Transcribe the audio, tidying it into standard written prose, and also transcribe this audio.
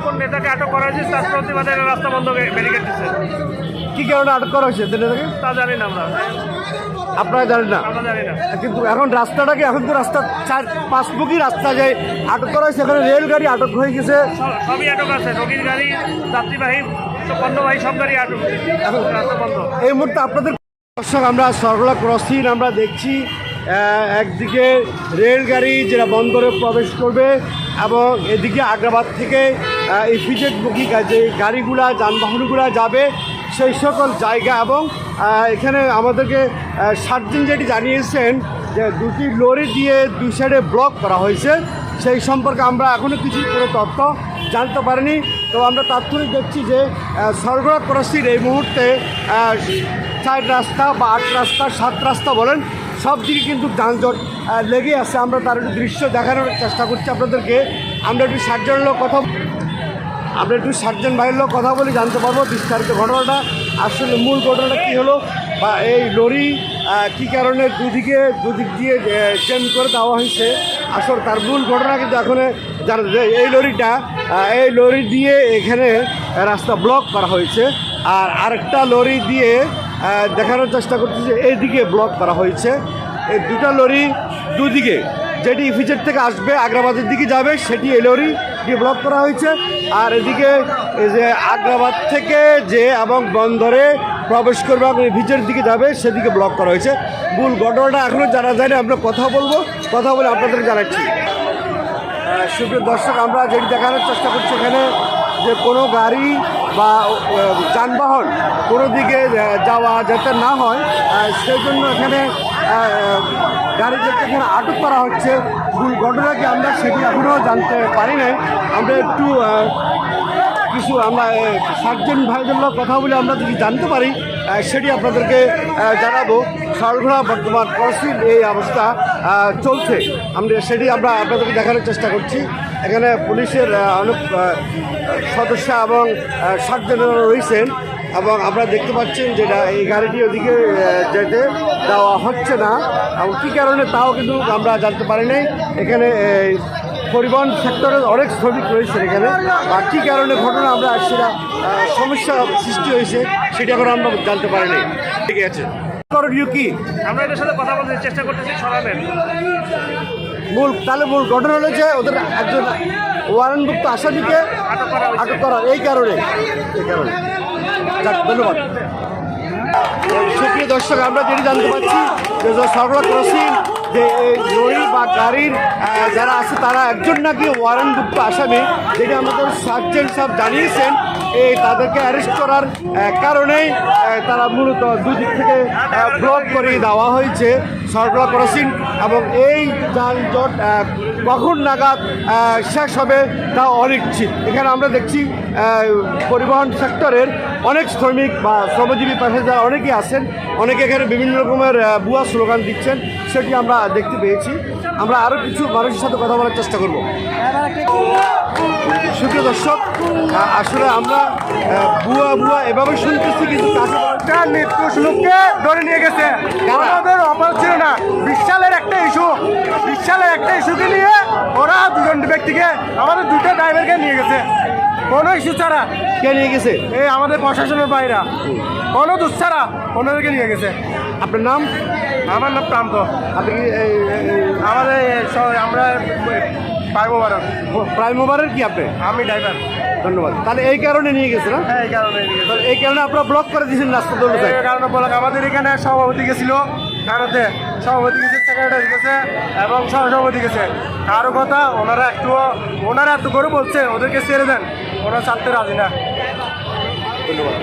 কোন নেতাকে আটক করা হয়েছে তার প্রতিবাদে রাস্তা বন্ধ ব্যারিকেড দিচ্ছে। কি কারণে আটক করা হয়েছে নেতাকে তা জানি না আমরা, আপনারা জানেন না? আমরা জানি না। কিন্তু এখন রাস্তাটাকে এখন তো রাস্তা 4-5 রাস্তা যায় আটক করা হয়েছে। এখানে রেলগাড়ি আটক হয়ে গেছে, সবই আটক আছে, রোগীর গাড়ি, যাত্রীবাহী, পণ্যবাহী সব গাড়ি আটক, এখন রাস্তা বন্ধ। এই মুহূর্তে আপনাদের দর্শক আমরা সরলা ক্রসিং আমরা দেখছি একদিকে রেলগাড়ি যেটা বন্দরে প্রবেশ করবে এবং এদিকে আগ্রাবাদ থেকে ইপিজেডমুখী যে গাড়িগুলা যানবাহনগুলো যাবে সেই সকল জায়গা। এবং এখানে আমাদেরকে সার্জন যেটি জানিয়েছেন যে দুটি লরি দিয়ে দুই সাইডে ব্লক করা হয়েছে, সেই সম্পর্কে আমরা এখনও কিছু কোনো তথ্য জানতে পারিনি। তো আমরা তাৎক্ষণিক দেখছি যে সরবরাহ ক্রসিং এই মুহূর্তে 4 রাস্তা বা 8 রাস্তা 7 রাস্তা বলেন সব দিকে কিন্তু যানজট লেগে আছে। আমরা তার একটু দৃশ্য দেখানোর চেষ্টা করছি আপনাদেরকে। আমরা একটু সার্জন ভাইয়ের লোক কথা বলে জানতে পারবো বিস্তারিত ঘটনাটা, আসলে মূল ঘটনাটা কী হলো বা এই লরি কী কারণে দুদিক দিয়ে চেঞ্জ করে দেওয়া হয়েছে, আসলে তার মূল ঘটনা কিন্তু এখন জানা যায়। এই লরি দিয়ে এখানে রাস্তা ব্লক করা হয়েছে, আর আরেকটা লরি দিয়ে দেখানোর চেষ্টা করতেছে এইদিকে ব্লক করা হয়েছে। এই দুটা লরি দুদিকে, যেটি ইপিজেড থেকে আসবে আগ্রাবাদের দিকে যাবে সেটি এই লরি দিয়ে ব্লক করা হয়েছে, আর এদিকে এই যে আগ্রাবাদ থেকে যে এবং বন্দরে প্রবেশ করবে এবং ইপিজেড দিকে যাবে সেদিকে ব্লক করা হয়েছে। মূল ঘটনাটা এখনও জানা যায়নি, আমরা কথা বলে আপনাদেরকে জানাচ্ছি। সুপ্রিয় দর্শক, আমরা যেটি দেখানোর চেষ্টা করছি এখানে যে কোনো গাড়ি বা যানবাহন কোনো দিকে যাওয়া যাতে না হয় সেই জন্য এখানে গাড়ি যেতে এখানে আটক করা হচ্ছে। মূল ঘটনা কি আমরা সেটি এখনও জানতে পারি নাই। আমরা একটু আমরা সার্জন ভাইদের কথা বলে আমরা যদি জানতে পারি সেটি আপনাদেরকে জানাবো। সরবরাহ বর্তমান ক্রসিং এই অবস্থা চলছে, আমরা আপনাদেরকে দেখানোর চেষ্টা করছি। এখানে পুলিশের অনেক সদস্য এবং সার্জনেরা রয়েছেন এবং আপনারা দেখতে পাচ্ছেন যেটা এই গাড়িটি ওদিকে যেতে দেওয়া হচ্ছে না, এবং কী কারণে তাও কিন্তু আমরা জানতে পারি নাই। এখানে পরিবহন সেক্টরের অনেক শ্রমিক রয়েছে এখানে, আর কী কারণে ঘটনা আমরা সেটা সমস্যা সৃষ্টি হয়েছে সেটা এখন আমরা জানতে পারি নাই। ঠিক আছে, করণীয় কি? আমরা এদের সাথে কথা বলতে চেষ্টা করতেছি সরাবেন। মূল ঘটনা হলো যে ওদের একজন ওয়ারেন্টভুক্ত আসামিকে আটক করা এই কারণে। ধন্যবাদ। সুপ্রিয় দর্শক, আমরা যেটি জানতে পারছি যে সরবরাহ ক্রসিং যে লরি বা গাড়ির যারা আছে তারা একজন নাকি ওয়ারেন্টভুক্ত আসামি, যেটি আমাদের সার্জন সাহেব জানিয়েছেন। তাদেরকে অ্যারেস্ট করার কারণেই তারা মূলত দুদিক থেকে ব্লক করে দেওয়া হয়েছে সরবরাহ ক্রসিং, এবং এই যানজট কখন নাগাদ শেষ হবে তা অনিশ্চিত। এখানে আমরা দেখছি পরিবহন সেক্টরের অনেক শ্রমিক বা শ্রমজীবী পেশাদার অনেকেই আছেন, অনেকে এখানে বিভিন্ন রকমের ভুয়া স্লোগান দিচ্ছেন, সেটি আমরা দেখতে পেয়েছি। আমরা আরও কিছু মানুষের সাথে কথা বলার চেষ্টা করব। সুপ্রিয় দর্শক, আসলে আমরা ভুয়া এভাবে শুনতেছি, কিন্তু নির্দোষ লোককে ধরে নিয়ে গেছে, আমাদের অপরাধ ছিল না। বিশালের একটা ইস্যুকে নিয়ে ওরা দুজন ব্যক্তিকে, আমাদের দুটো ড্রাইভারকে নিয়ে গেছে কোনো ইস্যু ছাড়া। কে নিয়ে গেছে? এই আমাদের প্রশাসনের বাইরা, কোনো দোষ ছাড়া ওনাদেরকে নিয়ে গেছে। আপনার নাম? আমার নাম প্রান্ত। আপনি কি আমরা প্রাইম মোবারের কি আপনি? আমি ড্রাইভার। ধন্যবাদ। তাহলে এই কারণে নিয়ে গেছে না? হ্যাঁ, এই কারণে আপনারা ব্লক করে দিয়েছেন রাস্তা দৌড়। এই কারণে আমাদের এখানে সভাপতি গেছিল, কারণে সভাপতি গেছে, সেক্রেটারি গেছে এবং সহসভাপতি গেছে। কারো কথা ওনারা এত করে বলছে ওদেরকে ছেড়ে দেন, ওনারা ছাড়তে রাজি না। ধন্যবাদ।